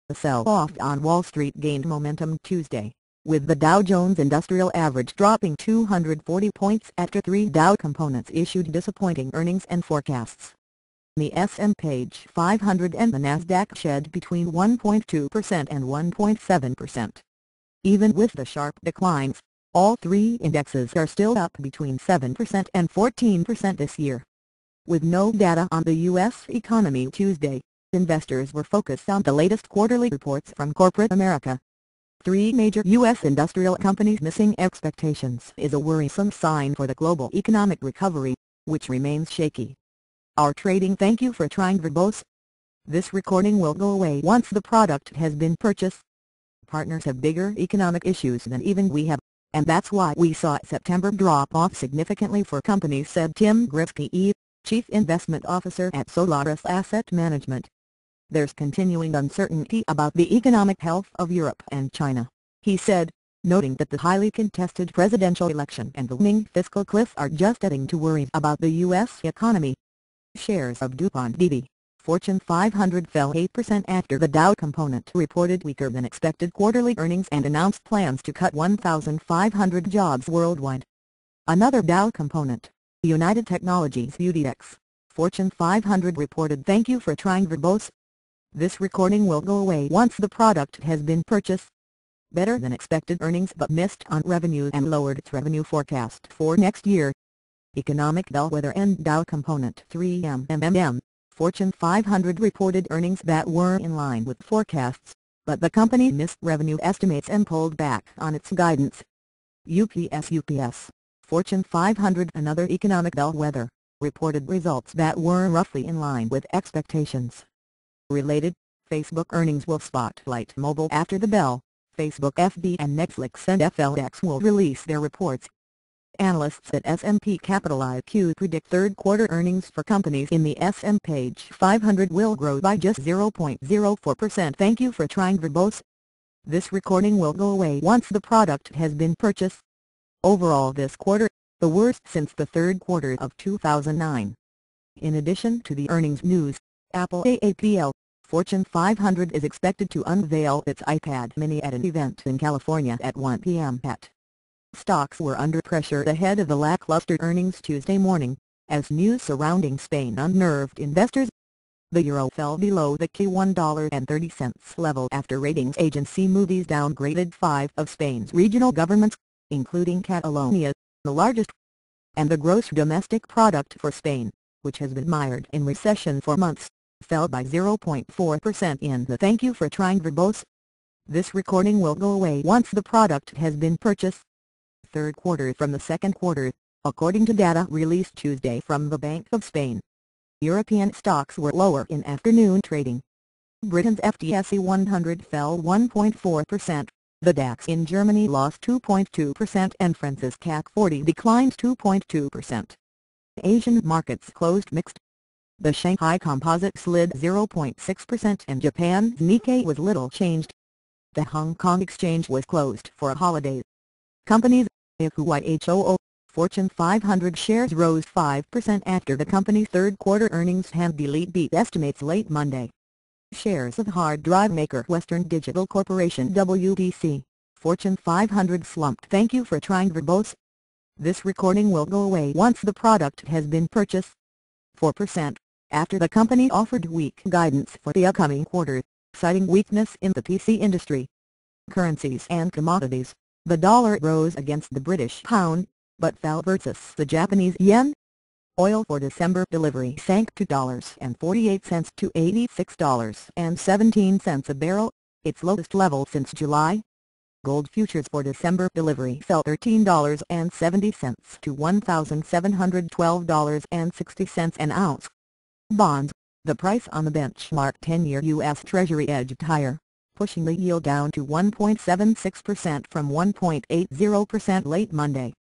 The sell-off on Wall Street gained momentum Tuesday, with the Dow Jones Industrial Average dropping 240 points after three Dow components issued disappointing earnings and forecasts. The S&P 500 and the Nasdaq shed between 1.2% and 1.7%. Even with the sharp declines, all three indexes are still up between 7% and 14% this year. With no data on the U.S. economy Tuesday, investors were focused on the latest quarterly reports from corporate America. Three major U.S. industrial companies missing expectations is a worrisome sign for the global economic recovery, which remains shaky. Our trading thank you for trying Verbose. This recording will go away once the product has been purchased. Partners have bigger economic issues than even we have, and that's why we saw September drop off significantly for companies, said Tim Grifke, Chief Investment Officer at Solaris Asset Management. There's continuing uncertainty about the economic health of Europe and China, he said, noting that the highly contested presidential election and the looming fiscal cliff are just adding to worries about the U.S. economy. Shares of DuPont DuPont Fortune 500 fell 8% after the Dow component reported weaker than expected quarterly earnings and announced plans to cut 1,500 jobs worldwide. Another Dow component, United Technologies UTX, Fortune 500 reported thank you for trying Verbose. This recording will go away once the product has been purchased. Better than expected earnings but missed on revenue and lowered its revenue forecast for next year. Economic bellwether and Dow component 3M, Fortune 500 reported earnings that were in line with forecasts, but the company missed revenue estimates and pulled back on its guidance. UPS, Fortune 500, another economic bellwether, reported results that were roughly in line with expectations. Related, Facebook earnings will spotlight mobile after the bell. Facebook FB and Netflix and FLX will release their reports. Analysts at S&P Capital IQ predict third-quarter earnings for companies in the S&P 500 will grow by just 0.04%. Thank you for trying Verbose. This recording will go away once the product has been purchased. Overall this quarter, the worst since the third quarter of 2009. In addition to the earnings news, Apple Fortune 500 is expected to unveil its iPad mini at an event in California at 1 p.m. Stocks were under pressure ahead of the lackluster earnings Tuesday morning, as news surrounding Spain unnerved investors. The euro fell below the key $1.30 level after ratings agency Moody's downgraded 5 of Spain's regional governments, including Catalonia, the largest, and the gross domestic product for Spain, which has been mired in recession for months, fell by 0.4% in the thank you for trying Verbose. This recording will go away once the product has been purchased. Third quarter from the second quarter, according to data released Tuesday from the Bank of Spain. European stocks were lower in afternoon trading. Britain's FTSE 100 fell 1.4%, the DAX in Germany lost 2.2% and France's CAC 40 declined 2.2%. Asian markets closed mixed. The Shanghai Composite slid 0.6% and Japan's Nikkei was little changed. The Hong Kong Exchange was closed for a holiday. Companies, IHOO, Fortune 500 shares rose 5% after the company's third-quarter earnings handily beat estimates late Monday. Shares of hard drive maker Western Digital Corporation WDC, Fortune 500 slumped. Thank you for trying Verbose. This recording will go away once the product has been purchased. 4%, after the company offered weak guidance for the upcoming quarter, citing weakness in the PC industry. Currencies and commodities. The dollar rose against the British pound, but fell versus the Japanese yen. Oil for December delivery sank $2.48 to $86.17 a barrel, its lowest level since July. Gold futures for December delivery fell $13.70 to $1,712.60 an ounce. Bonds, the price on the benchmark 10-year U.S. Treasury edged higher, pushing the yield down to 1.76% from 1.80% late Monday.